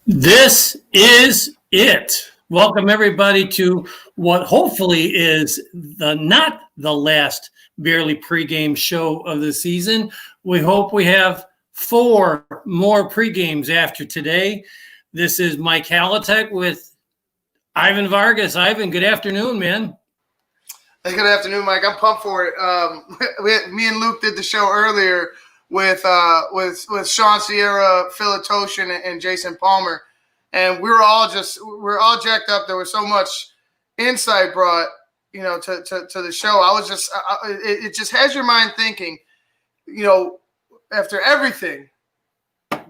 This is it. Welcome everybody to what hopefully is not the last barely pregame show of the season. We hope we have 4 more pregames after today. This is Mike Halatek with Ivan Vargas. Ivan, good afternoon, man. Hey, good afternoon, Mike. I'm pumped for it. Me and Luke did the show earlier with Sean Sierra, Phil Toshin, and Jason Palmer, and we were all jacked up. There was so much insight brought, to the show. It just has your mind thinking. After everything,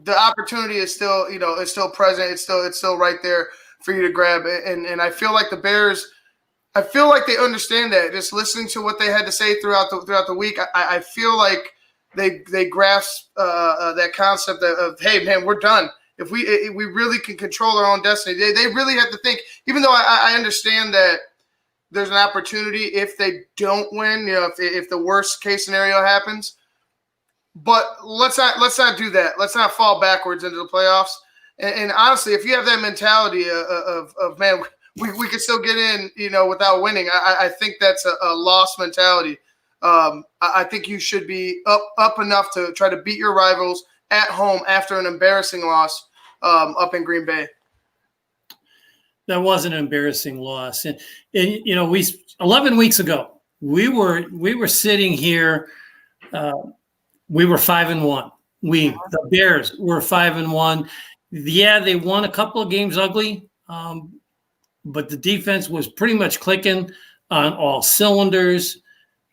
the opportunity is still, it's still present. It's still right there for you to grab. And I feel like the Bears. I feel like they understand that. Just listening to what they had to say throughout the week, I feel like they grasp that concept of, hey man, we're done. If we really can control our own destiny, they really have to think. Even though I understand that there's an opportunity if they don't win, if the worst case scenario happens. But let's not do that. Let's not fall backwards into the playoffs. And honestly, if you have that mentality of man. We could still get in, without winning. I think that's a lost mentality. I think you should be up enough to try to beat your rivals at home after an embarrassing loss up in Green Bay. That was an embarrassing loss, and 11 weeks ago we were sitting here. We were 5-1. The Bears were 5-1. Yeah, they won a couple of games ugly. But the defense was pretty much clicking on all cylinders.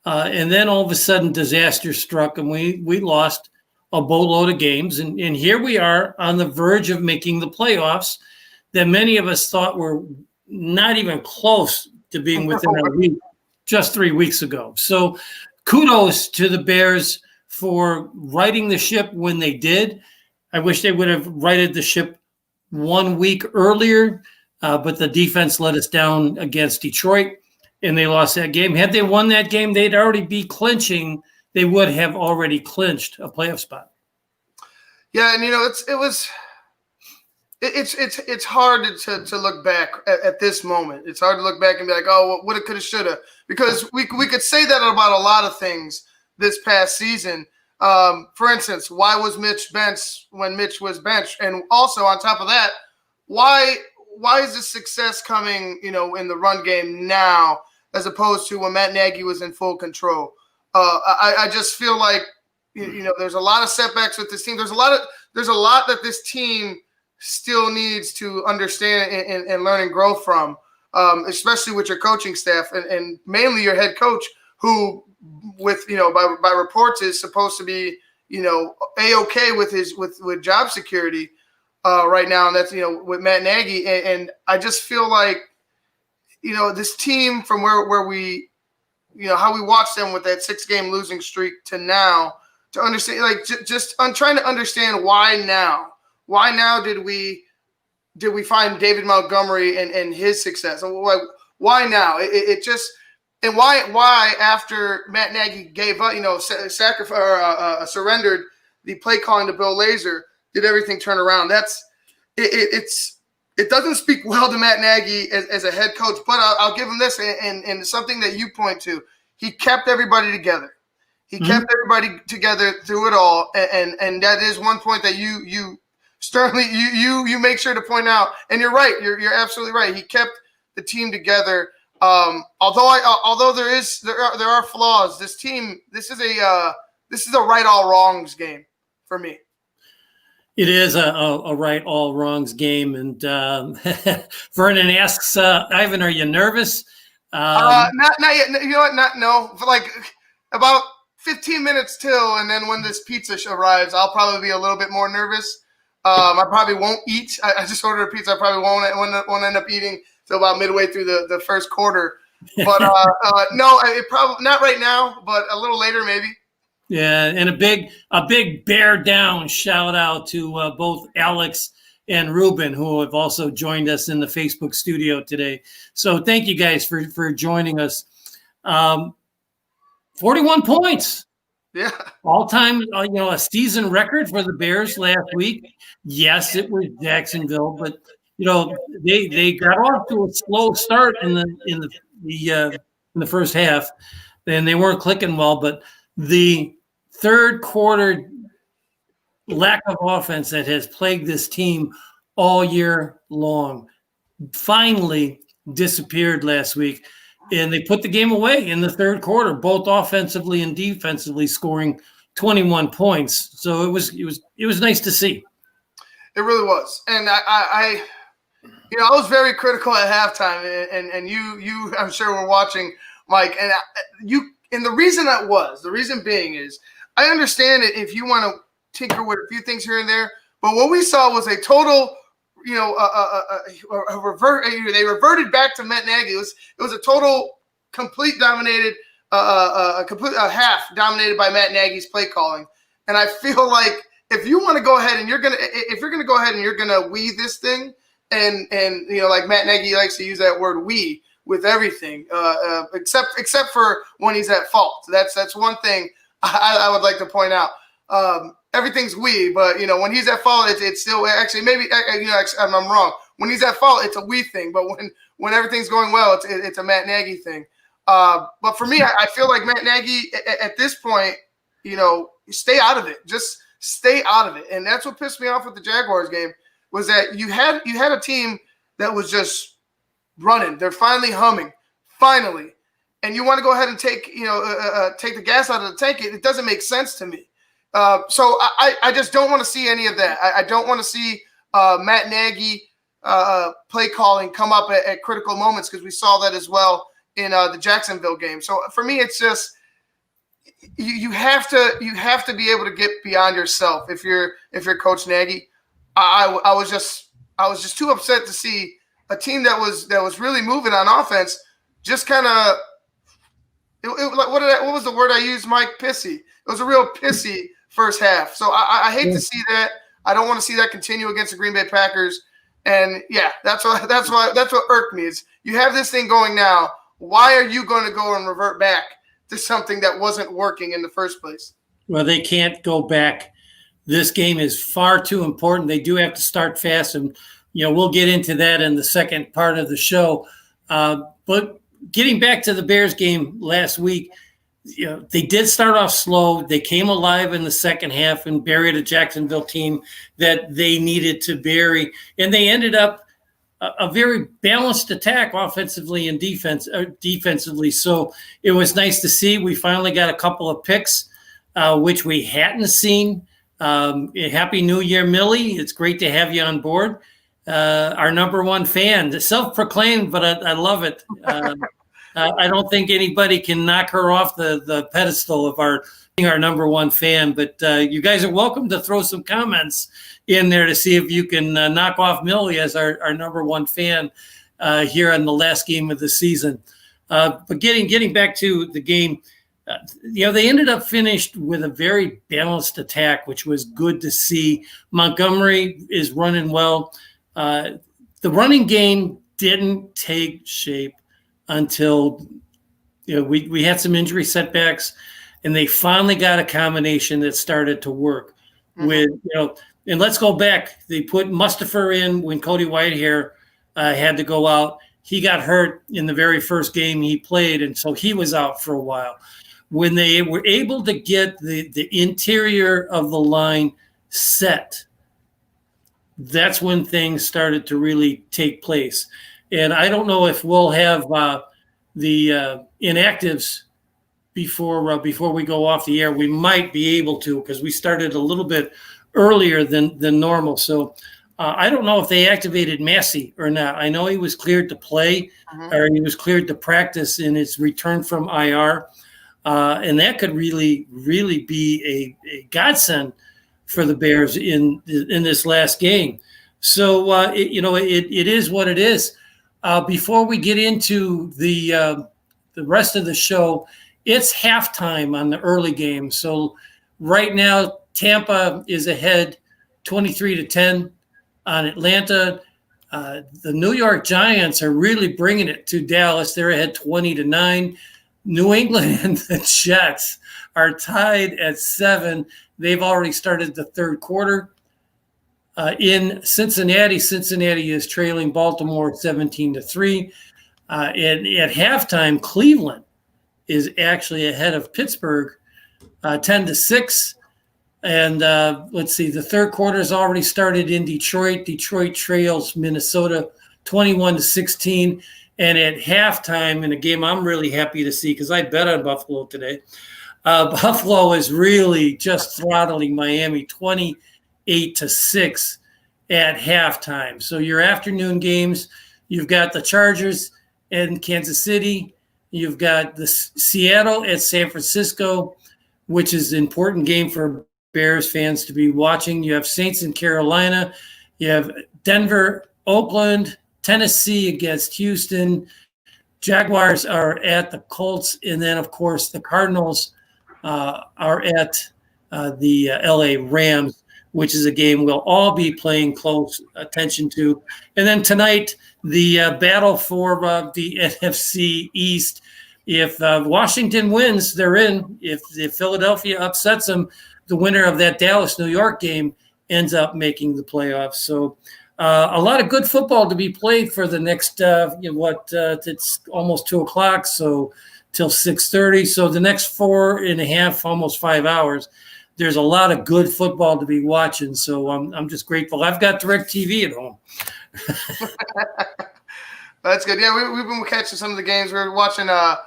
And then all of a sudden disaster struck and we lost a boatload of games. And here we are on the verge of making the playoffs that many of us thought were not even close to being within a week just 3 weeks ago. So kudos to the Bears for righting the ship when they did. I wish they would have righted the ship 1 week earlier. But the defense let us down against Detroit, and they lost that game. Had they won that game, they'd already be clinching. They would have already clinched a playoff spot. Yeah, and it's hard to look back at this moment. It's hard to look back and be like, oh, woulda, coulda, shoulda, because we could say that about a lot of things this past season. For instance, why was Mitch benched when Mitch was benched, and also on top of that, why is this success coming, in the run game now as opposed to when Matt Nagy was in full control? I just feel like, there's a lot of setbacks with this team. There's a lot that this team still needs to understand and learn and grow from, especially with your coaching staff and mainly your head coach, who, with by reports, is supposed to be A-okay with job security. Right now, and that's with Matt Nagy, and I just feel like this team from where we how we watched them with that 6-game losing streak to now, to understand, like, I'm trying to understand why now did we find David Montgomery and his success, why now it just, and why after Matt Nagy gave up, surrendered the play calling to Bill Lazor, did everything turn around? It doesn't speak well to Matt Nagy as a head coach, but I'll give him this, and something that you point to. He kept everybody together. He kept everybody together through it all, and that is one point that you sternly you make sure to point out. And you're right. You're absolutely right. He kept the team together. Although there are flaws. This is a right all wrongs game for me. It is a right all wrongs game, and Vernon asks, Ivan, are you nervous? Not yet. You know what? No. For like about 15 minutes till, and then when this pizza arrives, I'll probably be a little bit more nervous. I probably won't eat. I just ordered a pizza. I probably won't end up eating till about midway through the first quarter. But no, it probably not right now, but a little later maybe. Yeah, and a big bear down shout out to both Alex and Ruben, who have also joined us in the Facebook studio today. So thank you guys for joining us. 41 points. Yeah. All-time, a season record for the Bears last week. Yes, it was Jacksonville, but they got off to a slow start in the first half, and they weren't clicking well. But the third quarter lack of offense that has plagued this team all year long finally disappeared last week, and they put the game away in the third quarter, both offensively and defensively, scoring 21 points. So it was nice to see. It really was, and I was very critical at halftime, and you I'm sure were watching, Mike, and the reason being is I understand it if you want to tinker with a few things here and there, but what we saw was a total. They reverted back to Matt Nagy. It was a total, complete dominated, half dominated by Matt Nagy's play calling. And I feel like if you want to go ahead and you're gonna weed this thing, and like Matt Nagy likes to use that word "we" with everything, except for when he's at fault. That's one thing I would like to point out. Everything's we, but when he's at fault, it's still actually maybe I'm wrong. When he's at fault, it's a we thing, but when everything's going well, it's a Matt Nagy thing. But for me, I feel like Matt Nagy at this point, stay out of it. Just stay out of it, and that's what pissed me off with the Jaguars game was that you had a team that was just running. They're finally humming, finally, and you want to go ahead and take the gas out of the tank. It doesn't make sense to me. So I just don't want to see any of that. I don't want to see Matt Nagy play calling come up at critical moments because we saw that as well in the Jacksonville game. So for me, it's just you have to be able to get beyond yourself if you're Coach Nagy. I was just too upset to see a team that was really moving on offense just kind of. What was the word I used, Mike? Pissy. It was a real pissy first half. So I hate to see that. I don't want to see that continue against the Green Bay Packers. And yeah, that's what irked me is you have this thing going now. Why are you going to go and revert back to something that wasn't working in the first place? Well, they can't go back. This game is far too important. They do have to start fast, and we'll get into that in the second part of the show. But getting back to the Bears game last week, they did start off slow. They came alive in the second half and buried a Jacksonville team that they needed to bury. And they ended up a very balanced attack offensively and defensively. So it was nice to see. We finally got a couple of picks, which we hadn't seen. Happy New Year, Millie. It's great to have you on board. Our number one fan, self-proclaimed, but I love it. I don't think anybody can knock her off the pedestal of our number one fan, but you guys are welcome to throw some comments in there to see if you can knock off Millie as our number one fan here on the last game of the season. But getting back to the game, they ended up finished with a very balanced attack, which was good to see. Montgomery is running well. The running game didn't take shape until we had some injury setbacks, and they finally got a combination that started to work. With and let's go back. They put Mustafa in when Cody Whitehair had to go out. He got hurt in the very first game he played, and so he was out for a while. When they were able to get the interior of the line set, that's when things started to really take place. And I don't know if we'll have the inactives before we go off the air. We might be able to because we started a little bit earlier than normal. So I don't know if they activated Massey or not. I know he was cleared to play or he was cleared to practice in his return from IR. And that could really, really be a godsend for the Bears in this last game. So, it is what it is. Before we get into the rest of the show, it's halftime on the early game. So right now, Tampa is ahead 23-10 on Atlanta. The New York Giants are really bringing it to Dallas. They're ahead 20-9. New England and the Jets are tied at 7. They've already started the third quarter. In Cincinnati is trailing Baltimore 17-3. And at halftime, Cleveland is actually ahead of Pittsburgh 10-6. And let's see, the third quarter has already started in Detroit. Detroit trails Minnesota 21-16. And at halftime, in a game I'm really happy to see because I bet on Buffalo today, Buffalo is really just throttling Miami 28-6 at halftime. So your afternoon games, you've got the Chargers and Kansas City. You've got the Seattle at San Francisco, which is an important game for Bears fans to be watching. You have Saints in Carolina. You have Denver, Oakland, Tennessee against Houston. Jaguars are at the Colts. And then, of course, the Cardinals are at the LA Rams, which is a game we'll all be paying close attention to. And then tonight, the battle for the NFC East. If Washington wins, they're in. If Philadelphia upsets them, the winner of that Dallas-New York game ends up making the playoffs. So a lot of good football to be played for the next, it's almost 2 o'clock, so till 6:30. So the next 4.5, almost 5 hours, there's a lot of good football to be watching. So I'm just grateful. I've got DirecTV at home. That's good. Yeah, we've been catching some of the games. We're watching, of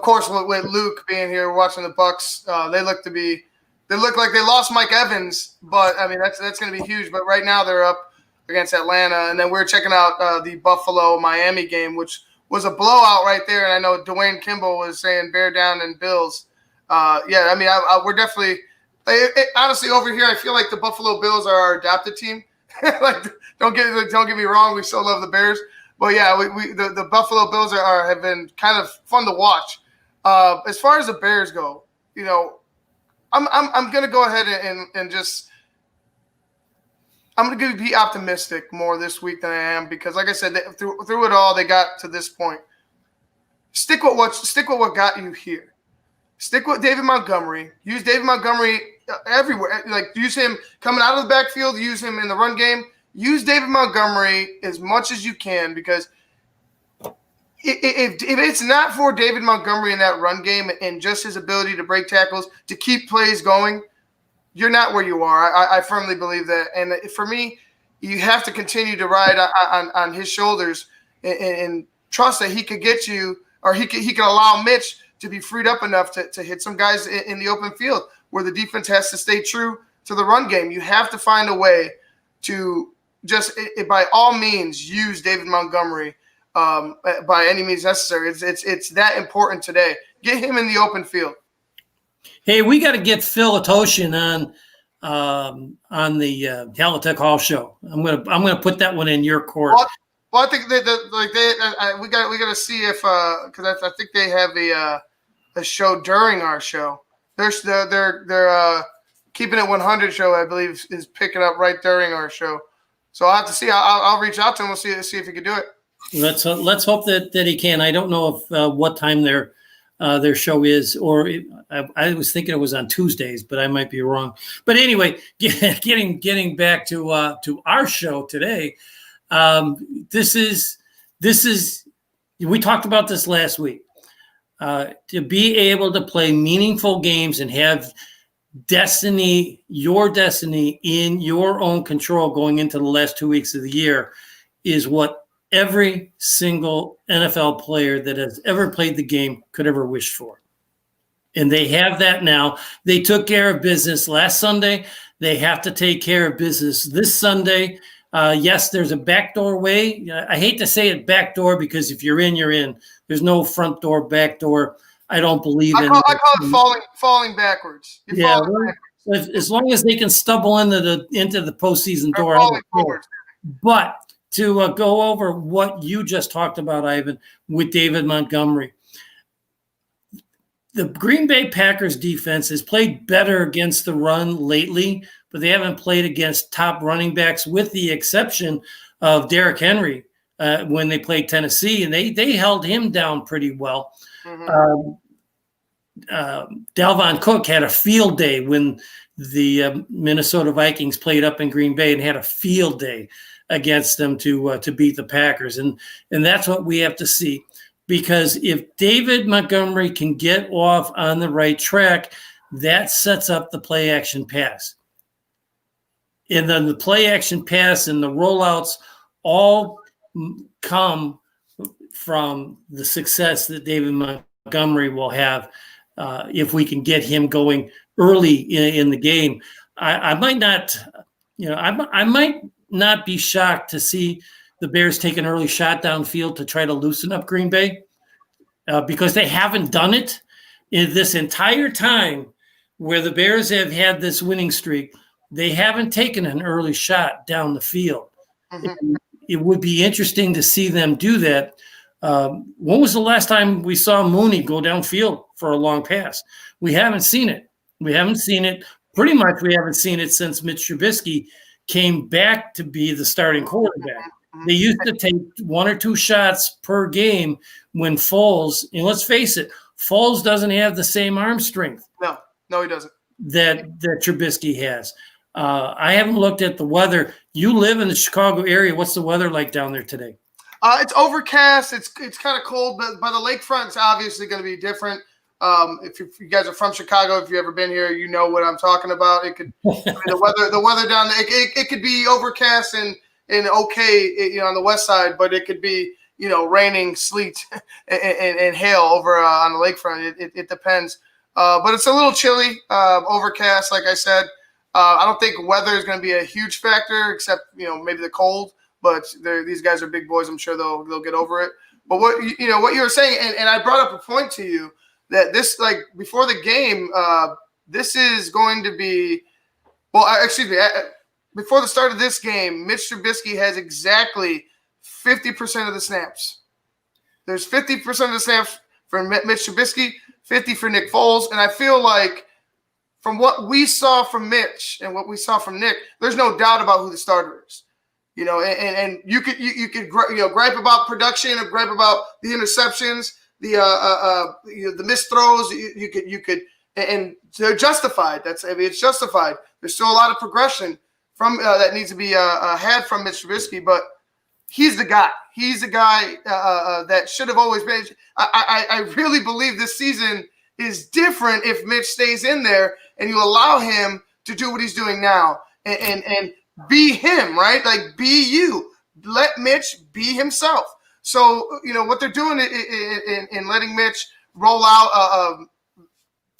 course, with Luke being here, we're watching the Bucks. They look like they lost Mike Evans, but I mean that's going to be huge. But right now they're up against Atlanta, and then we're checking out the Buffalo-Miami game, which was a blowout right there. And I know Dwayne Kimball was saying bear down and Bills. Yeah, I mean we're definitely honestly over here. I feel like the Buffalo Bills are our adopted team. Like don't get me wrong, we still love the Bears, but yeah, the Buffalo Bills have been kind of fun to watch. As far as the Bears go, you know, I'm gonna go ahead and just I'm gonna be optimistic more this week than I am because, like I said, through it all, they got to this point. Stick with what got you here. Stick with David Montgomery. Use David Montgomery everywhere. Like use him coming out of the backfield. Use him in the run game. Use David Montgomery as much as you can because if it's not for David Montgomery in that run game and just his ability to break tackles, to keep plays going, you're not where you are. I firmly believe that. And for me, you have to continue to ride on his shoulders and trust that he could get you, or he could allow Mitch to be freed up enough to hit some guys in the open field where the defense has to stay true to the run game. You have to find a way to just, by all means, use David Montgomery by any means necessary. It's that important today. Get him in the open field. Hey, we got to get Phil Atoshin on the Halitech Hall show. I'm gonna put that one in your court. Well, I think we got to see if because I think they have a show during our show. They're Keeping It 100 show, I believe, is picking up right during our show. So I'll have to see. I'll reach out to him. We'll see if he can do it. Let's hope that he can. I don't know if what time their show is, or I was thinking it was on Tuesdays, but I might be wrong. But anyway, getting back to our show today. This is we talked about this last week. To be able to play meaningful games and have your destiny in your own control going into the last 2 weeks of the year is what every single NFL player that has ever played the game could ever wish for. And they have that now. They took care of business last Sunday. They have to take care of business this Sunday. Yes, there's a backdoor way. I hate to say it backdoor because if you're in, you're in. There's no front door, back door. I don't believe in. I call it falling backwards. As long as they can stumble into the postseason door. But to go over what you just talked about, Ivan, with David Montgomery. The Green Bay Packers defense has played better against the run lately, but they haven't played against top running backs with the exception of Derrick Henry when they played Tennessee, and they held him down pretty well. Mm-hmm. Dalvin Cook had a field day when the Minnesota Vikings played up in Green Bay and had a field day against them to beat the Packers. And that's what we have to see. Because if David Montgomery can get off on the right track, that sets up the play action pass. And then the play action pass and the rollouts all come from the success that David Montgomery will have if we can get him going early in the game. I might not, I might not be shocked to see the Bears take an early shot downfield to try to loosen up Green Bay because they haven't done it in this entire time where the Bears have had this winning streak. They haven't taken an early shot down the field. Mm-hmm. It would be interesting to see them do that. When was the last time we saw Mooney go downfield for a long pass? We haven't seen it. Pretty much we haven't seen it since Mitch Trubisky came back to be the starting quarterback. They used to take 1 or 2 shots per game when Foles, and let's face it, Foles doesn't have the same arm strength. No, he doesn't. That Trubisky has. I haven't looked at the weather. You live in the Chicago area. What's the weather like down there today? It's overcast. It's kind of cold, but by the lakefront, it's obviously going to be different. If you guys are from Chicago, if you've ever been here, you know what I'm talking about. It could the weather down there. It could be overcast and okay, on the west side, but it could be raining, sleet, and hail over on the lakefront. It depends. But it's a little chilly, overcast, like I said. I don't think weather is going to be a huge factor, except maybe the cold. But these guys are big boys. I'm sure they'll get over it. But what you were saying, and I brought up a point to you that this, like before the game, this is going to be before the start of this game, Mitch Trubisky has exactly 50% of the snaps. There's 50% of the snaps for Mitch Trubisky, 50 for Nick Foles, and I feel like from what we saw from Mitch and what we saw from Nick, there's no doubt about who the starter is. And you could gripe about production, or gripe about the interceptions, the missed throws. You could, and they're justified. It's justified. There's still a lot of progression from that needs to be had from Mitch Trubisky, but he's the guy. He's the guy that should have always been. I really believe this season is different if Mitch stays in there and you allow him to do what he's doing now and be him, right? Like, be you. Let Mitch be himself. So, what they're doing in letting Mitch roll out,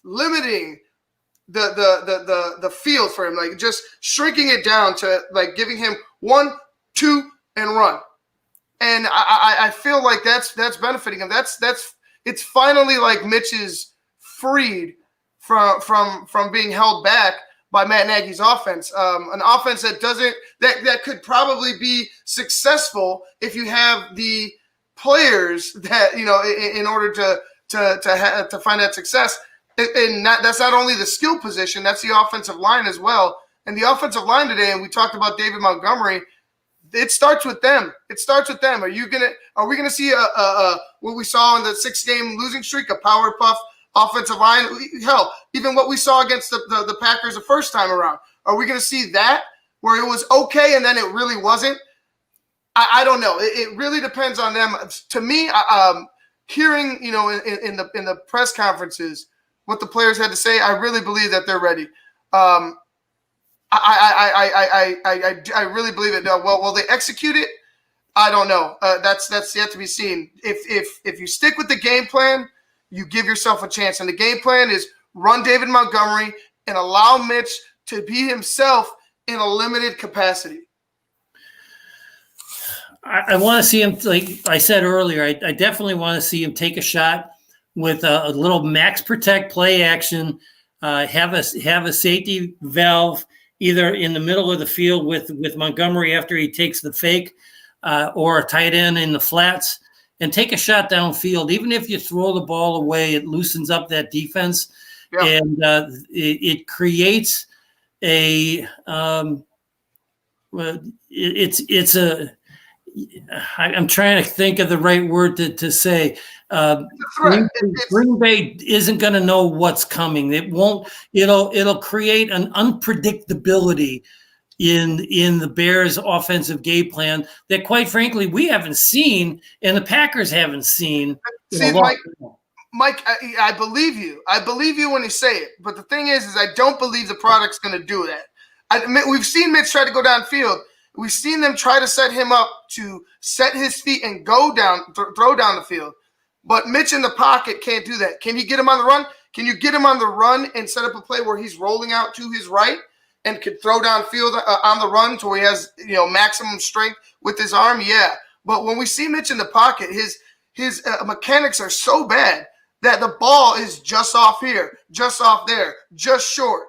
limiting the field for him, like just shrinking it down to like giving him 1, 2, and run. And I feel like that's benefiting him. It's finally like Mitch is freed from being held back by Matt Nagy's offense, an offense that could probably be successful if you have the players that in order to find that success. And that's not only the skill position, that's the offensive line as well. And the offensive line today, and we talked about David Montgomery. It starts with them. Are we gonna see what we saw in the 6-game losing streak, a power puff offensive line? Hell, even what we saw against the Packers the first time around. Are we going to see that where it was okay and then it really wasn't? I don't know. It really depends on them. To me, hearing in the press conferences what the players had to say, I really believe that they're ready. I really believe it. Well, will they execute it? I don't know. That's yet to be seen. If you stick with the game plan, you give yourself a chance. And the game plan is run David Montgomery and allow Mitch to be himself in a limited capacity. I want to see him, like I said earlier, I definitely want to see him take a shot with a little max protect play action, have a safety valve either in the middle of the field with Montgomery after he takes the fake or a tight end in the flats. And take a shot downfield. Even if you throw the ball away, it loosens up that defense, and it creates a. I'm trying to think of the right word to say. Green Bay isn't going to know what's coming. It won't. It'll create an unpredictability in the Bears' offensive game plan that, quite frankly, we haven't seen and the Packers haven't seen. See, Mike, I believe you. I believe you when you say it. But the thing is I don't believe the product's going to do that. We've seen Mitch try to go downfield. We've seen them try to set him up to set his feet and go down, throw down the field. But Mitch in the pocket can't do that. Can you get him on the run? Can you get him on the run and set up a play where he's rolling out to his right and could throw downfield on the run to where he has maximum strength with his arm? Yeah. But when we see Mitch in the pocket, his mechanics are so bad that the ball is just off here, just off there, just short.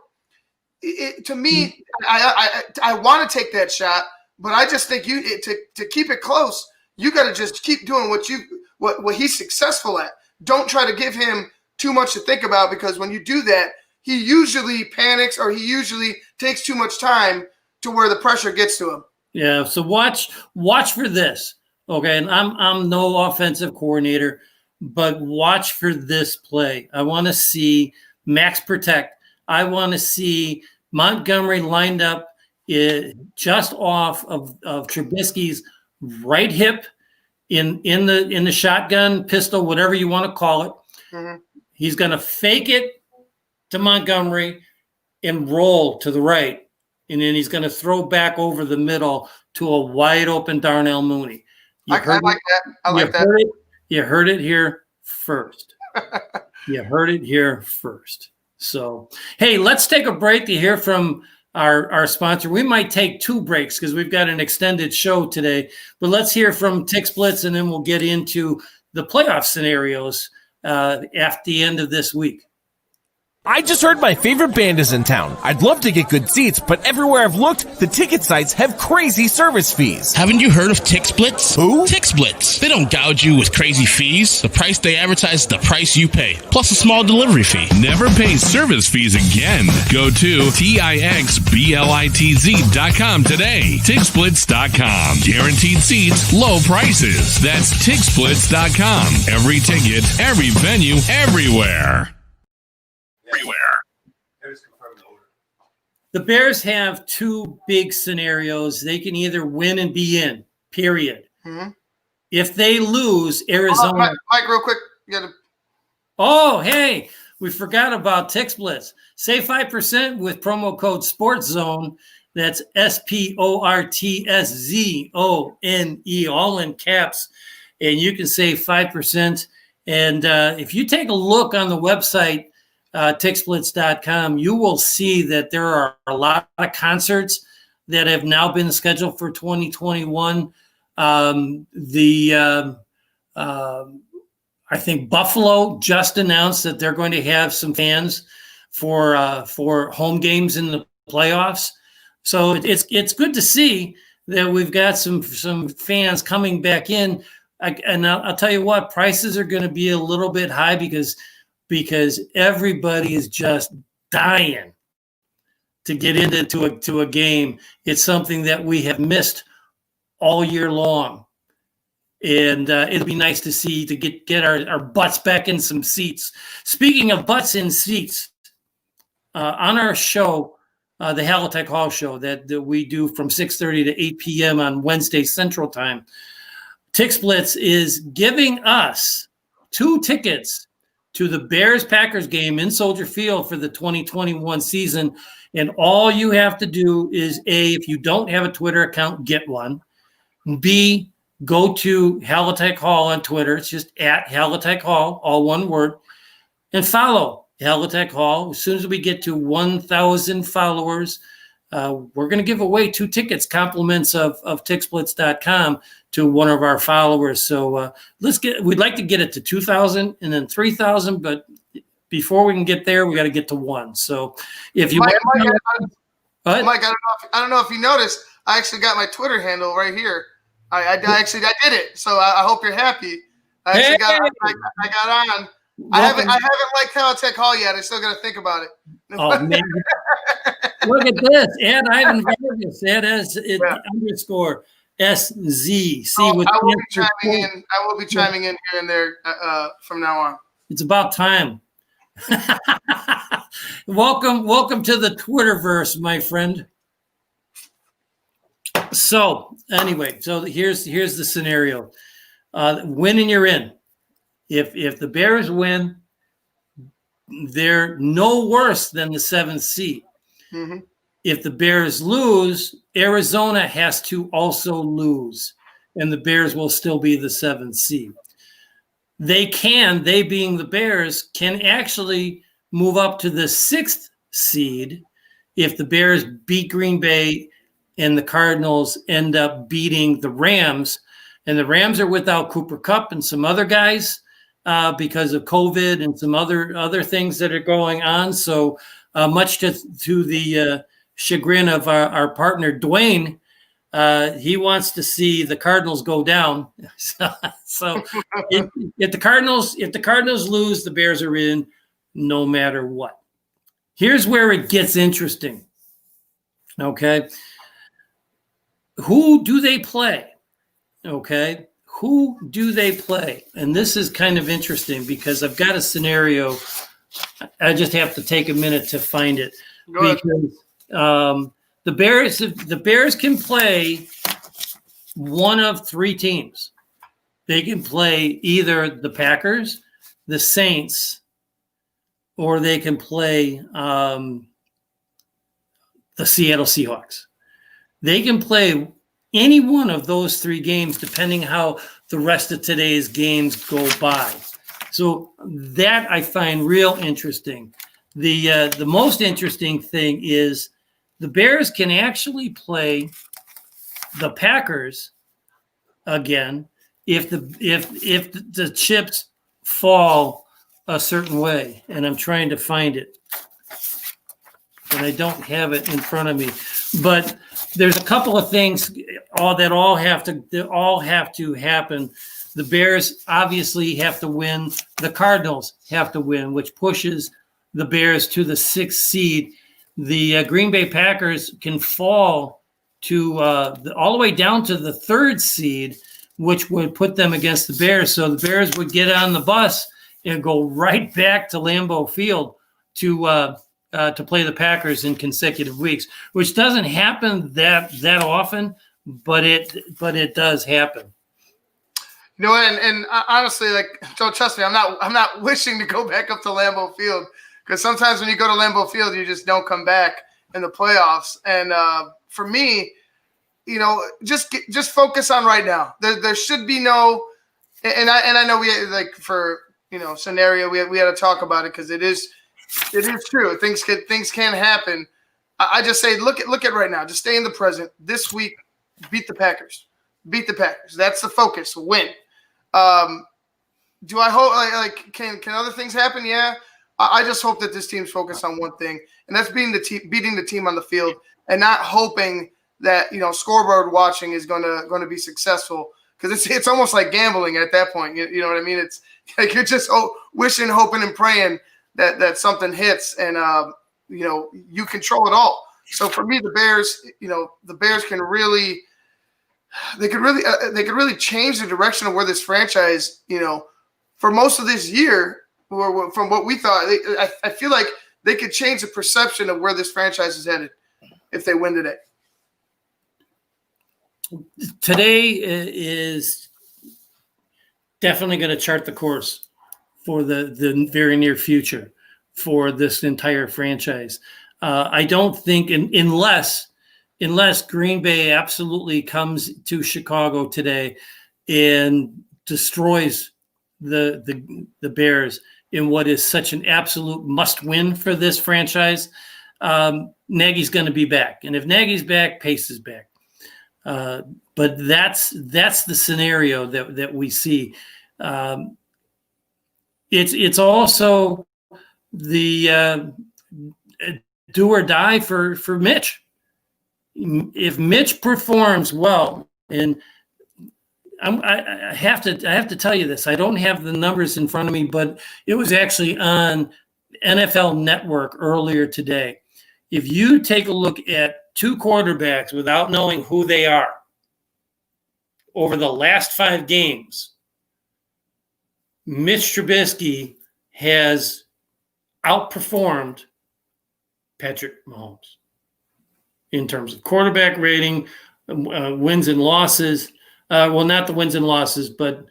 To me, I want to take that shot, but I just think to keep it close, you got to just keep doing what he's successful at. Don't try to give him too much to think about, because when you do that, he usually panics or he usually takes too much time to where the pressure gets to him. Yeah. So watch for this. Okay, and I'm no offensive coordinator, but watch for this play. I want to see max protect. I want to see Montgomery lined up just off of Trubisky's right hip in the shotgun, pistol, whatever you want to call it. Mm-hmm. He's going to fake it to Montgomery and roll to the right, and then he's going to throw back over the middle to a wide open Darnell Mooney. I like that. I like that. You heard it here first. You heard it here first. So, hey, let's take a break to hear from our sponsor. We might take 2 breaks because we've got an extended show today. But let's hear from TixBlitz, and then we'll get into the playoff scenarios at the end of this week. I just heard my favorite band is in town. I'd love to get good seats, but everywhere I've looked, the ticket sites have crazy service fees. Haven't you heard of TixBlitz? Who? TixBlitz. They don't gouge you with crazy fees. The price they advertise is the price you pay, plus a small delivery fee. Never pay service fees again. Go to TixBlitz.com today. TixBlitz.com. Guaranteed seats, low prices. That's TixBlitz.com. Every ticket, every venue, everywhere. The Bears have 2 big scenarios. They can either win and be in, period. Mm-hmm. If they lose, Arizona. Mike, real quick. Oh, hey, we forgot about TixBlitz. Save 5% with promo code SportsZone. That's SportsZone, all in caps. And you can save 5%. And if you take a look on the website, TixBlitz.com, you will see that there are a lot of concerts that have now been scheduled for 2021. I think Buffalo just announced that they're going to have some fans for home games in the playoffs. So it's good to see that we've got some fans coming back in. I'll tell you what, prices are going to be a little bit high because everybody is just dying to get into a game. It's something that we have missed all year long. And it'd be nice to see to get our butts back in some seats. Speaking of butts in seats, on our show, the Halitech Hall show that we do from 6:30 to 8 p.m. on Wednesday Central Time, TixBlitz is giving us 2 tickets to the Bears-Packers game in Soldier Field for the 2021 season. And all you have to do is, A, if you don't have a Twitter account, get one. B, go to Halitech Hall on Twitter. It's just at Halitech Hall, all one word. And follow Halitech Hall. As soon as we get to 1,000 followers, we're going to give away 2 tickets, compliments of TixBlitz.com to one of our followers. So we'd like to get it to 2,000 and then 3,000, but before we can get there, we got to get to 1. So if you Mike, I don't know if you noticed, I actually got my Twitter handle right here. I did it. So I hope you're happy. I got on. I haven't liked Halitech Hall yet. I still got to think about it. Oh man! Look at this, Ed Ivan Vargas. Ed has it _ SZ. I with will be cancer. chiming in. I will be chiming in here and there from now on. It's about time. Welcome to the Twitterverse, my friend. So anyway, here's the scenario. Win and you're in. If the Bears win, they're no worse than the 7th seed. Mm-hmm. If the Bears lose, Arizona has to also lose, and the Bears will still be the 7th seed. They being the Bears, can actually move up to the 6th seed if the Bears beat Green Bay and the Cardinals end up beating the Rams. And the Rams are without Cooper Kupp and some other guys because of COVID and some other things that are going on. So much to the chagrin of our partner, Dwayne, he wants to see the Cardinals go down. So if the Cardinals lose, the Bears are in no matter what. Here's where it gets interesting. Okay. Who do they play? Okay. Who do they play? And this is kind of interesting because I've got a scenario. I just have to take a minute to find it. Go ahead. Because the Bears can play one of 3 teams. They can play either the Packers, the Saints, or they can play the Seattle Seahawks. They can play any one of those 3 games depending how the rest of today's games go by. So that I find real interesting. The most interesting thing is the Bears can actually play the Packers again if the chips fall a certain way. And I'm trying to find it, and I don't have it in front of me. But there's a couple of things that all have to happen. The Bears obviously have to win. The Cardinals have to win, which pushes the Bears to the 6th seed. The Green Bay Packers can fall to all the way down to the 3rd seed, which would put them against the Bears. So the Bears would get on the bus and go right back to Lambeau Field to play the Packers in consecutive weeks, which doesn't happen that often, but it does happen. You know, and honestly, like, don't trust me. I'm not wishing to go back up to Lambeau Field, because sometimes when you go to Lambeau Field, you just don't come back in the playoffs. And for me, you know, just focus on right now. There should be no, and I know we, like, for, you know, scenario, we had to talk about it because it is true. Things can happen. I just say look at right now. Just stay in the present. This week, beat the Packers. Beat the Packers. That's the focus. Win. Do I hope like can other things happen? Yeah. I just hope that this team's focused on one thing, and that's beating the team on the field, and not hoping that, you know, scoreboard watching is gonna be successful, because it's almost like gambling at that point. You know what I mean? It's like you're just wishing, hoping, and praying that something hits, and you know, you control it all. So for me, the Bears can really change the direction of where this franchise, you know, for most of this year, or from what we thought, I feel like they could change the perception of where this franchise is headed if they win today. Today is definitely going to chart the course for the very near future for this entire franchise. I don't think unless Green Bay absolutely comes to Chicago today and destroys the Bears in what is such an absolute must-win for this franchise, Nagy's going to be back. And if Nagy's back, Pace is back. But that's the scenario that we see. It's also the do or die for Mitch. If Mitch performs well, and I have to tell you this, I don't have the numbers in front of me, but it was actually on NFL Network earlier today. If you take a look at 2 quarterbacks without knowing who they are, over the last 5 games, Mitch Trubisky has outperformed Patrick Mahomes in terms of quarterback rating, wins and losses. Well, not the wins and losses, but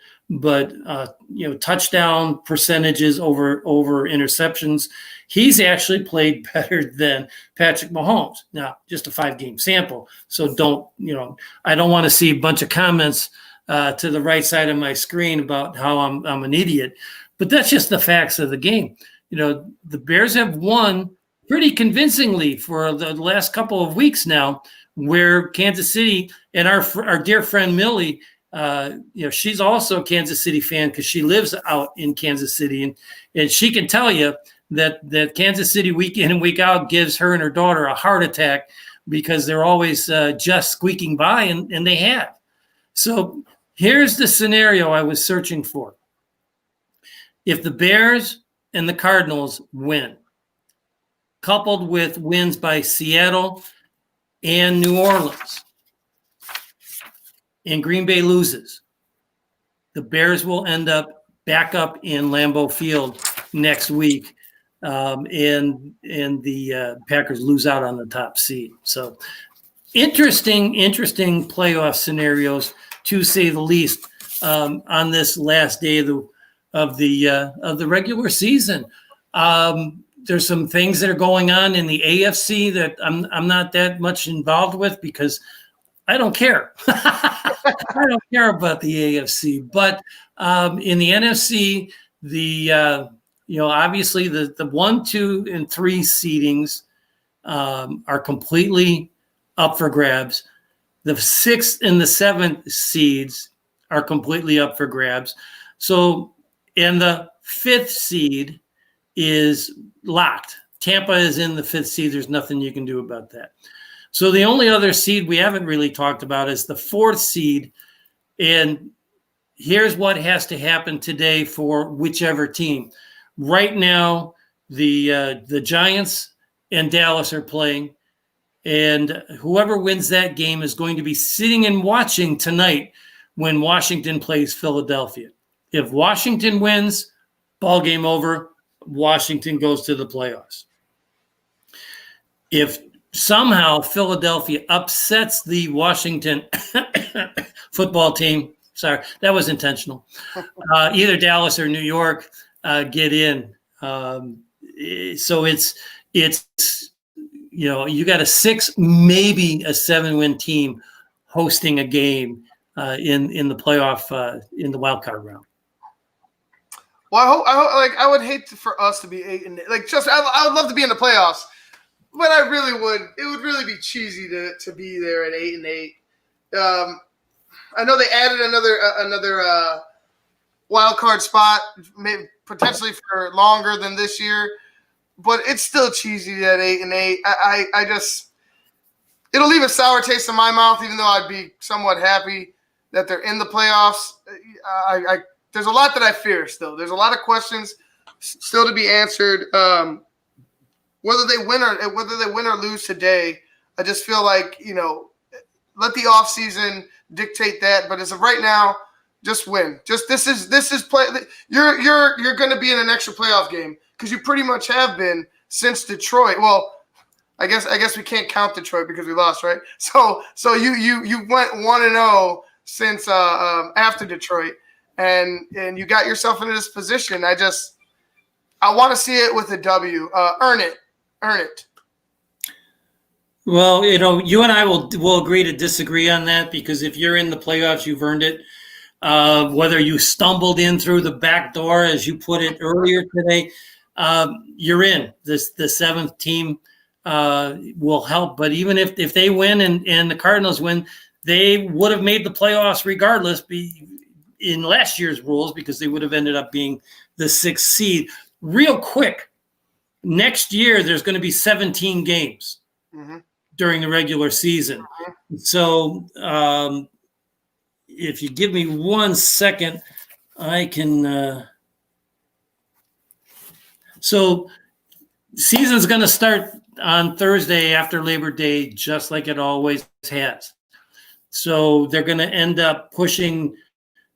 touchdown percentages over interceptions. He's actually played better than Patrick Mahomes. Now, just a 5-game sample, so I don't want to see a bunch of comments to the right side of my screen about how I'm an idiot, but that's just the facts of the game. The Bears have won pretty convincingly for the last couple of weeks now, where Kansas City and our dear friend Millie, she's also a Kansas City fan because she lives out in Kansas City, and she can tell you that Kansas City week in and week out gives her and her daughter a heart attack because they're always just squeaking by, and they have. So here's the scenario I was searching for. If the Bears and the Cardinals win, coupled with wins by Seattle and New Orleans, and Green Bay loses, the Bears will end up back up in Lambeau Field next week, and the Packers lose out on the top seed. So interesting playoff scenarios, to say the least, on this last day of the regular season. There's some things that are going on in the AFC that I'm not that much involved with because I don't care. I don't care about the AFC, but in the NFC, obviously the 1, 2, and 3 seedings are completely up for grabs. The 6th and the 7th seeds are completely up for grabs. So, and the 5th seed is locked. Tampa is in the 5th seed. There's nothing you can do about that. So the only other seed we haven't really talked about is the 4th seed. And here's what has to happen today for whichever team. Right now, the Giants and Dallas are playing. And whoever wins that game is going to be sitting and watching tonight when Washington plays Philadelphia. If Washington wins, ball game over. Washington goes to the playoffs. If somehow Philadelphia upsets the Washington football team, sorry, that was intentional. Either Dallas or New York get in. So it's you got a 6, maybe a 7-win team hosting a game in the playoff in the wild card round. Well, I would hate for us to be 8 and 8. I would love to be in the playoffs, but I really would. It would really be cheesy to be there at 8 and 8. I know they added another wild card spot, maybe potentially for longer than this year, but it's still cheesy at 8 and 8. I just it'll leave a sour taste in my mouth, even though I'd be somewhat happy that they're in the playoffs. There's a lot that I fear still. There's a lot of questions still to be answered. Whether they win or lose today, I just feel like, let the offseason dictate that. But as of right now, just win. Just this is play. You're going to be in an extra playoff game because you pretty much have been since Detroit. Well, I guess we can't count Detroit because we lost, right? So you went 1-0 since after Detroit. And you got yourself into this position. I want to see it with a W. Earn it. Well, you and I will agree to disagree on that because if you're in the playoffs, you've earned it. Whether you stumbled in through the back door, as you put it earlier today, you're in. The 7th team will help. But even if they win and the Cardinals win, they would have made the playoffs regardless. In last year's rules, because they would have ended up being the 6th seed. Real quick, next year there's going to be 17 games during the regular season. So if you give me 1 second, I can. So season's going to start on Thursday after Labor Day, just like it always has. So they're going to end up pushing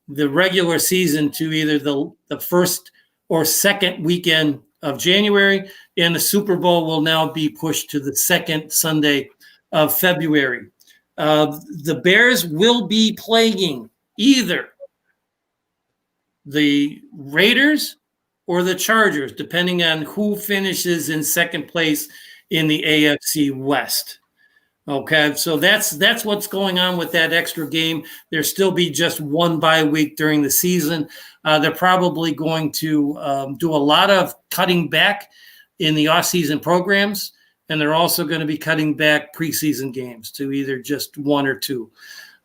the regular season to either the first or second weekend of January, and the Super Bowl will now be pushed to the second Sunday of February. The Bears will be playing either the Raiders or the Chargers, depending on who finishes in second place in the AFC West. Okay, so that's what's going on with that extra game. There'll still be just one bye week during the season. They're probably going to do a lot of cutting back in the off-season programs, and they're also going to be cutting back preseason games to either just one or two.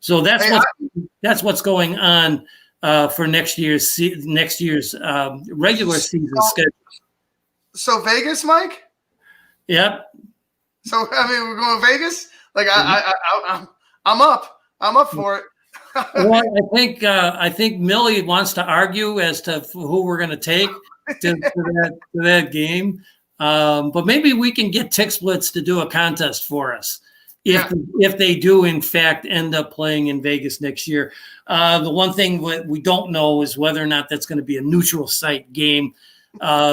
So that's what's going on for next year's regular season schedule. So Vegas, Mike? Yep. So we're going Vegas. Like I'm up for it. Well, I think Millie wants to argue as to who we're going to take to that game. But maybe we can get Tick Splits to do a contest for us if they do in fact end up playing in Vegas next year. The one thing we don't know is whether or not that's going to be a neutral site game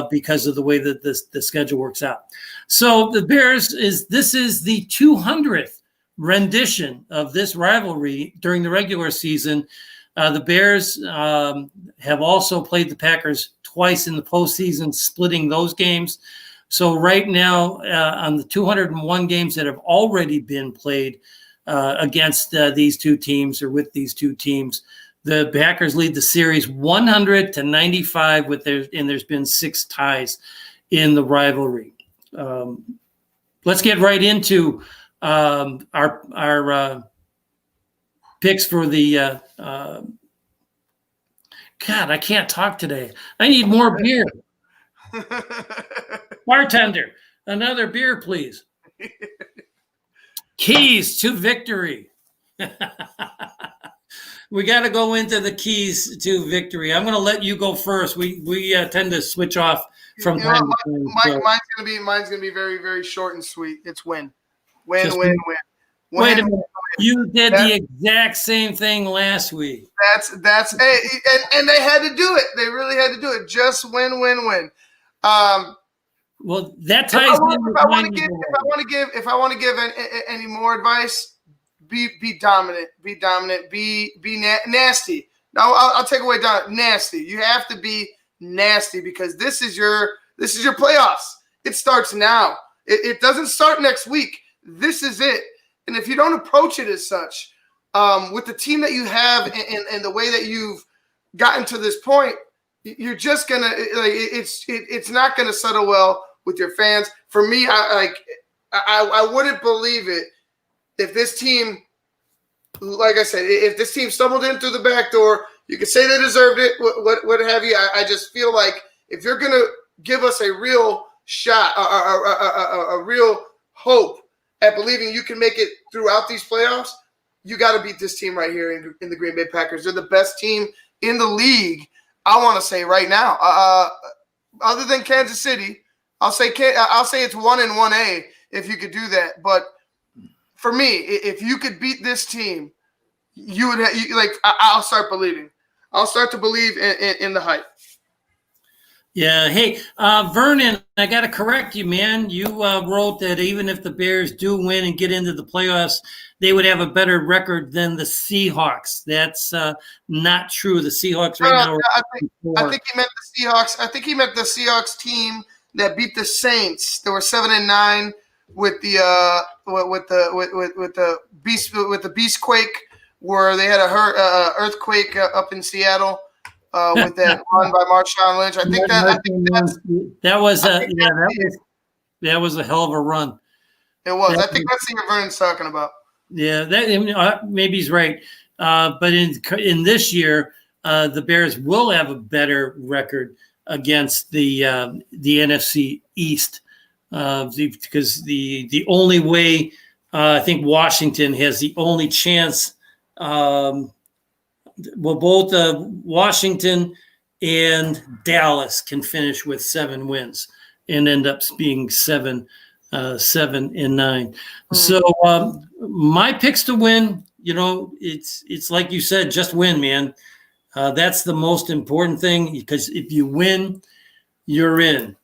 because of the way that the schedule works out. So the Bears this is the 200th rendition of this rivalry during the regular season. The Bears have also played the Packers twice in the postseason, splitting those games. So right now, on the 201 games that have already been played against these two teams or with these two teams, the Packers lead the series 100-95 and there's been 6 ties in the rivalry. Let's get right into our picks for the God, I can't talk today. I need more beer. Bartender, another beer, please. Keys to victory. We got to go into the keys to victory. I'm going to let you go first. We tend to switch off from time to time. Mine's gonna be very, very short and sweet. It's win. Wait a minute. You did the exact same thing last week. That's and they had to do it. They really had to do it. Just win. Well, that ties. If I want to give any more advice, be dominant. Be nasty. Now I'll take away nasty. You have to be nasty because this is your playoffs. It starts now. It doesn't start next week. This is it. And if you don't approach it as such, with the team that you have and the way that you've gotten to this point, you're just gonna it's not gonna settle well with your fans. For me, I wouldn't believe it if this team, like I said, if this team stumbled in through the back door. You could say they deserved it, what have you. I just feel like if you're gonna give us a real shot, a real hope at believing you can make it throughout these playoffs, you got to beat this team right here in the Green Bay Packers. They're the best team in the league, I want to say right now. Other than Kansas City, I'll say it's 1 and 1A if you could do that. But for me, if you could beat this team, you would I'll start believing. I'll start to believe in the hype. Yeah. Hey, Vernon, I got to correct you, man. You wrote that even if the Bears do win and get into the playoffs, they would have a better record than the Seahawks. That's not true. The Seahawks right now. I think he meant the Seahawks. I think he meant the Seahawks team that beat the Saints. They were 7-9 with the Beastquake, where they had a earthquake up in Seattle. With that run by Marshawn Lynch, that was a hell of a run. It was. I think that's what Vernon's talking about. Yeah, maybe he's right. But in this year, the Bears will have a better record against the NFC East because the only way I think Washington has the only chance. Both Washington and Dallas can finish with 7 wins and end up being 7-9. So my picks to win it's like you said, just win, man. That's the most important thing, because if you win, you're in.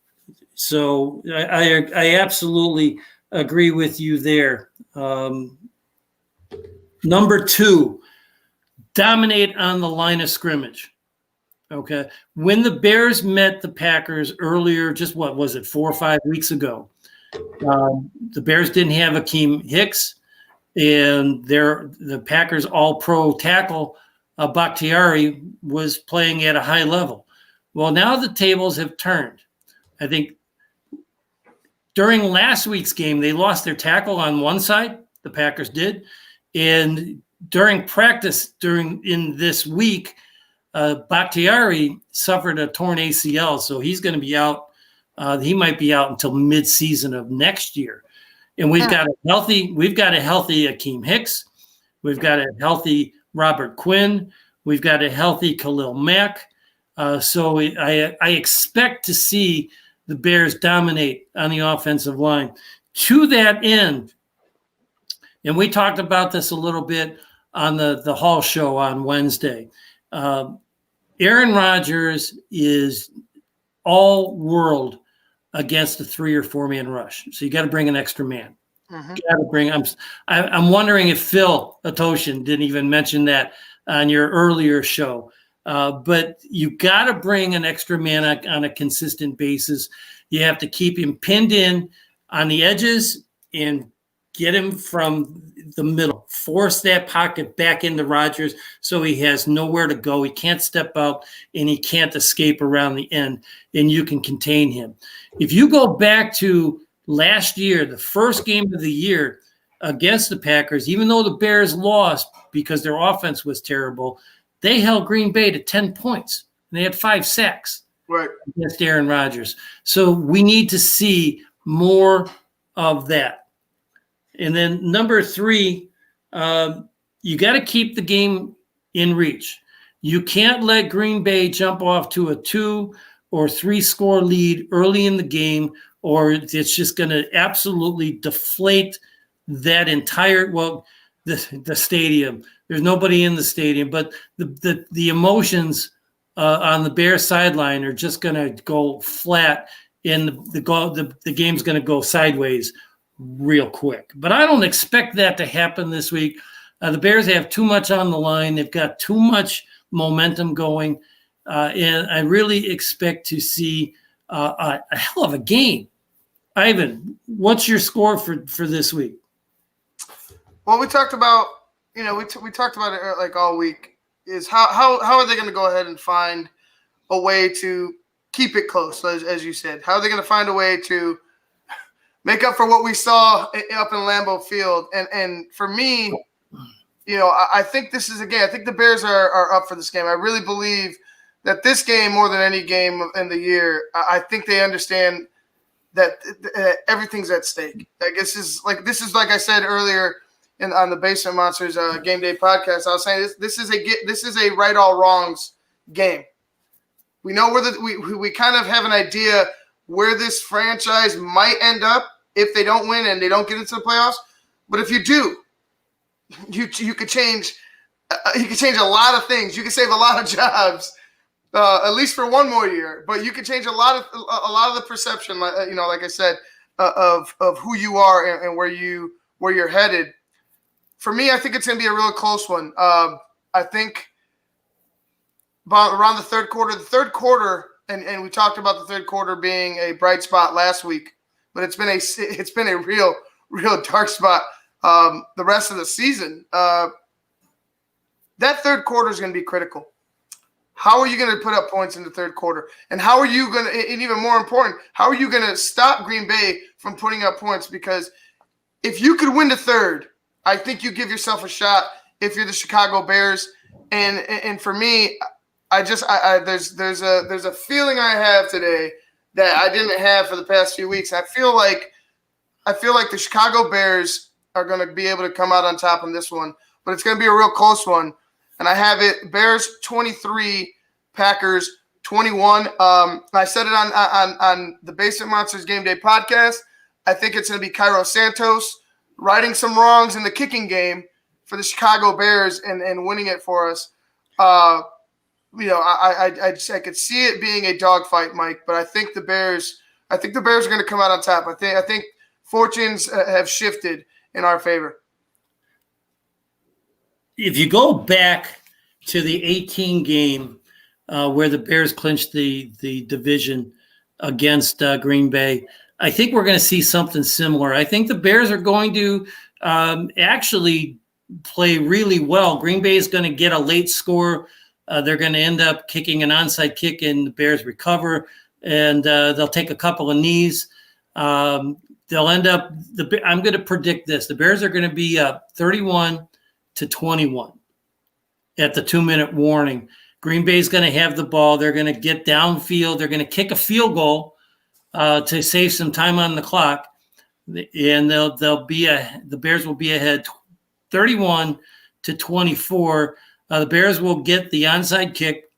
So I absolutely agree with you there. Number 2, dominate on the line of scrimmage. Okay. When the Bears met the Packers earlier, just what was it, 4 or 5 weeks ago, the Bears didn't have Akeem Hicks, and the Packers all-pro tackle, Bakhtiari, was playing at a high level. Well, now the tables have turned. I think during last week's game, they lost their tackle on one side, the Packers did, and during practice in this week, Bakhtiari suffered a torn ACL, so he's going to be out. He might be out until mid-season of next year. And we've got a healthy Akeem Hicks. We've got a healthy Robert Quinn. We've got a healthy Khalil Mack. So I expect to see the Bears dominate on the offensive line. To that end, and we talked about this a little bit on the Hall show on Wednesday, Aaron Rodgers is all world against a 3 or 4 man rush. So you got to bring an extra man. I'm wondering if Phil Atoshin didn't even mention that on your earlier show. But you got to bring an extra man on a consistent basis. You have to keep him pinned in on the edges and get him from the middle. Force that pocket back into Rodgers so he has nowhere to go. He can't step out and he can't escape around the end, and you can contain him. If you go back to last year, the first game of the year against the Packers, even though the Bears lost because their offense was terrible, they held Green Bay to 10 points. And they had 5 sacks against Aaron Rodgers. So we need to see more of that. And then number 3, you got to keep the game in reach. You can't let Green Bay jump off to a 2 or 3 score lead early in the game, or it's just going to absolutely deflate that entire, the stadium. There's nobody in the stadium, but the emotions on the Bears sideline are just going to go flat, and the game's going to go sideways real quick. But I don't expect that to happen this week. The Bears have too much on the line. They've got too much momentum going, and I really expect to see a hell of a game. Ivan, what's your score for this week? Well, we talked about, we talked about it like all week, is how are they going to go ahead and find a way to keep it close, as you said? How are they going to find a way to make up for what we saw up in Lambeau Field? And for me, I think this is, again, I think the Bears are up for this game. I really believe that this game, more than any game in the year, I think they understand that everything's at stake. This is like I said earlier on the Basement Monsters Game Day podcast. I was saying this is a right all wrongs game. We know we kind of have an idea where this franchise might end up if they don't win and they don't get into the playoffs. But if you do, you could change. You could change a lot of things. You could save a lot of jobs, at least for one more year. But you could change a lot of the perception, like I said, of who you are and where you're headed. For me, I think it's going to be a real close one. I think about around the third quarter, and we talked about the third quarter being a bright spot last week, but it's been a real dark spot the rest of the season. That third quarter is going to be critical. How are you going to put up points in the third quarter? And how are you going to, and even more important, how are you going to stop Green Bay from putting up points? Because if you could win the third, I think you give yourself a shot if you're the Chicago Bears. And for me, there's a feeling I have today that I didn't have for the past few weeks. I feel like the Chicago Bears are going to be able to come out on top in this one, but it's going to be a real close one. And I have it Bears 23, Packers 21. I said it on the Basement Monsters Game Day podcast. I think it's going to be Cairo Santos righting some wrongs in the kicking game for the Chicago Bears and winning it for us. I could see it being a dogfight, Mike, but I think the Bears are going to come out on top. I think fortunes have shifted in our favor. If you go back to the 18 game where the Bears clinched the division against Green Bay, I think we're going to see something similar. I think the Bears are going to actually play really well. Green Bay is going to get a late score. They're going to end up kicking an onside kick, and the Bears recover, and they'll take a couple of knees. They'll end up I'm going to predict this. The Bears are going to be up 31-21 at the 2-minute warning. Green Bay is going to have the ball. They're going to get downfield. They're going to kick a field goal to save some time on the clock, and the Bears will be ahead 31-24. The Bears will get the onside kick,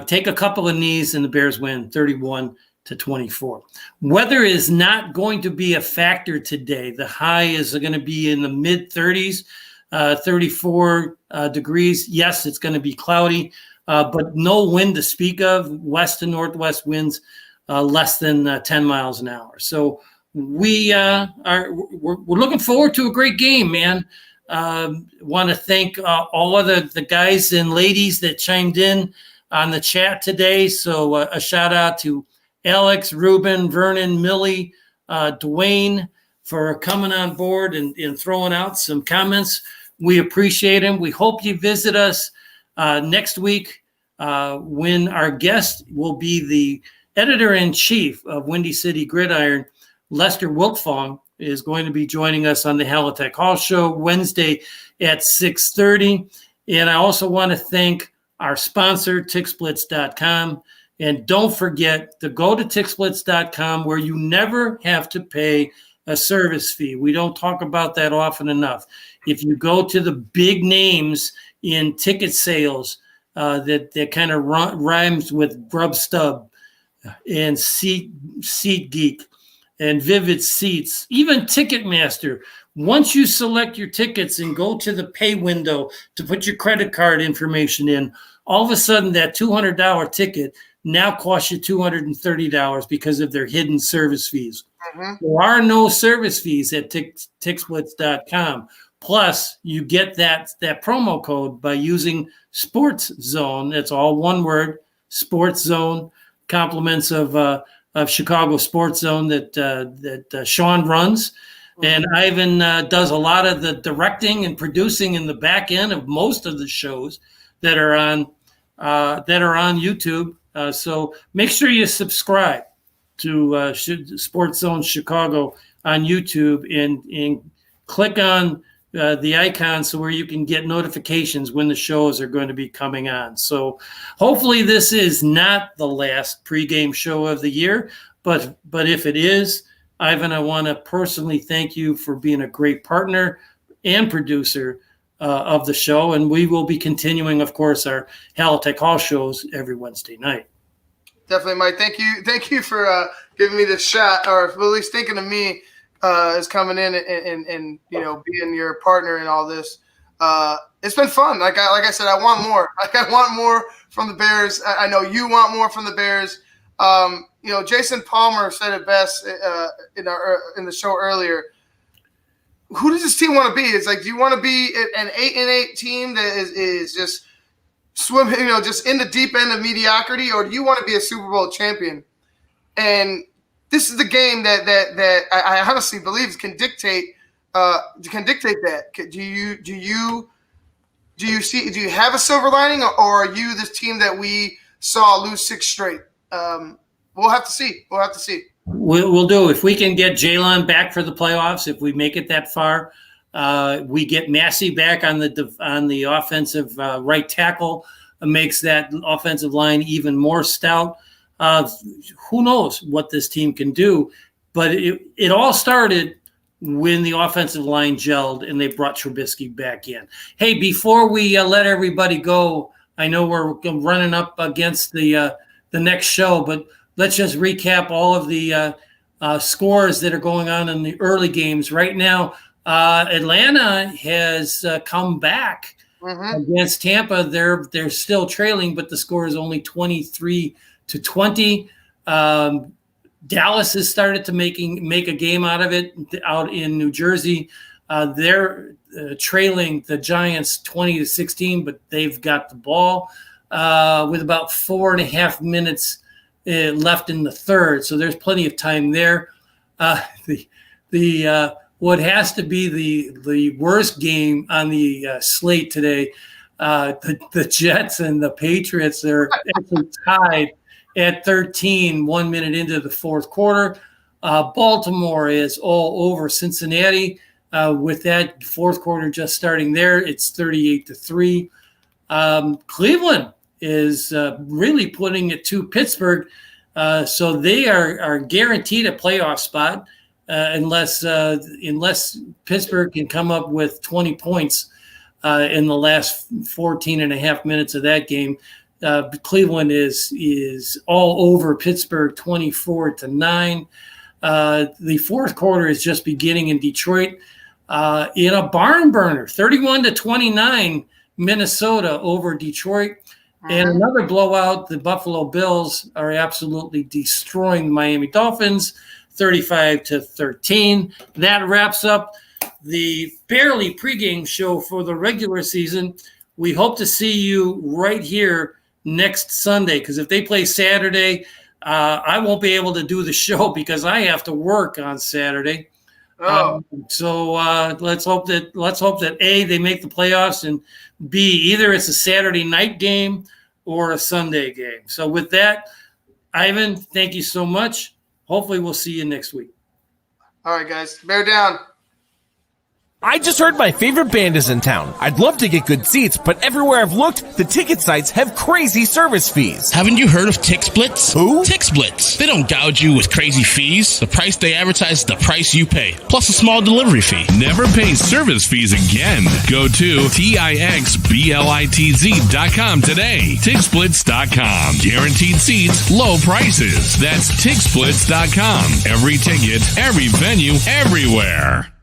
take a couple of knees, and the Bears win 31-24. Weather is not going to be a factor today. The high is going to be in the mid-30s, 34 degrees. Yes, it's going to be cloudy, but no wind to speak of. West to northwest winds less than 10 miles an hour. So we're looking forward to a great game, man. Want to thank all of the guys and ladies that chimed in on the chat today. So a shout out to Alex, Ruben, Vernon, Millie, Dwayne for coming on board and throwing out some comments. We appreciate them. We hope you visit us next week when our guest will be the editor-in-chief of Windy City Gridiron, Lester Wiltfong, is going to be joining us on the Halitech Hall Show Wednesday at 6:30. And I also want to thank our sponsor, TickSplits.com. And don't forget to go to TickSplits.com, where you never have to pay a service fee. We don't talk about that often enough. If you go to the big names in ticket sales that kind of rhymes with Grub Stub and SeatGeek and Vivid Seats, even Ticketmaster. Once you select your tickets and go to the pay window to put your credit card information in, all of a sudden that $200 ticket now costs you $230 because of their hidden service fees. Mm-hmm. There are no service fees at TickSplits.com. Plus, you get that promo code by using SportsZone. That's all one word, SportsZone. Compliments of Chicago SportsZone that Sean runs. And Ivan does a lot of the directing and producing in the back end of most of the shows that are on YouTube. So make sure you subscribe to SportsZone Chicago on YouTube and click on the icon so where you can get notifications when the shows are going to be coming on. So hopefully this is not the last pregame show of the year, but if it is, Ivan, I want to personally thank you for being a great partner and producer of the show. And we will be continuing, of course, our Halitech Hall shows every Wednesday night. Definitely, Mike. Thank you for giving me this shot, or at least thinking of me as coming in and being your partner in all this. It's been fun. Like I said, I want more. I want more from the Bears. I know you want more from the Bears. Jason Palmer said it best in the show earlier. Who does this team want to be? It's like, do you want to be an 8-8 team that is just swimming, just in the deep end of mediocrity, or do you want to be a Super Bowl champion? And this is the game that I honestly believe can dictate that. Do you have a silver lining, or are you this team that we saw lose 6 straight? We'll have to see. We'll do. If we can get Jalen back for the playoffs, if we make it that far, we get Massey back on the offensive right tackle, makes that offensive line even more stout. Who knows what this team can do? But it all started when the offensive line gelled and they brought Trubisky back in. Hey, before we let everybody go, I know we're running up against the next show, but let's just recap all of the scores that are going on in the early games. Right now, Atlanta has come back against Tampa. They're still trailing, but the score is only 23-20. Dallas has started to make a game out of it out in New Jersey. They're trailing the Giants 20-16, but they've got the ball with about 4.5 minutes left in the third. So there's plenty of time there. What has to be the worst game on the slate today, the Jets and the Patriots are actually tied at 13, 1 minute into the fourth quarter. Baltimore is all over Cincinnati with that fourth quarter just starting there. It's 38-3. Cleveland is really putting it to Pittsburgh. So they are guaranteed a playoff spot unless Pittsburgh can come up with 20 points in the last 14.5 minutes of that game. Cleveland is all over Pittsburgh 24-9. The fourth quarter is just beginning in Detroit in a barn burner, 31-29 Minnesota over Detroit. And another blowout, the Buffalo Bills are absolutely destroying the Miami Dolphins, 35-13. That wraps up the barely pregame show for the regular season. We hope to see you right here next Sunday, because if they play Saturday, I won't be able to do the show because I have to work on Saturday. So let's hope that A, they make the playoffs, and B, either it's a Saturday night game or a Sunday game. So with that, Ivan, thank you so much. Hopefully we'll see you next week. All right, guys. Bear down. I just heard my favorite band is in town. I'd love to get good seats, but everywhere I've looked, the ticket sites have crazy service fees. Haven't you heard of TixSplits? Who? TixSplits. They don't gouge you with crazy fees. The price they advertise is the price you pay, plus a small delivery fee. Never pay service fees again. Go to TixSplits.com today. TixSplits.com. Guaranteed seats, low prices. That's TixSplits.com. Every ticket, every venue, everywhere.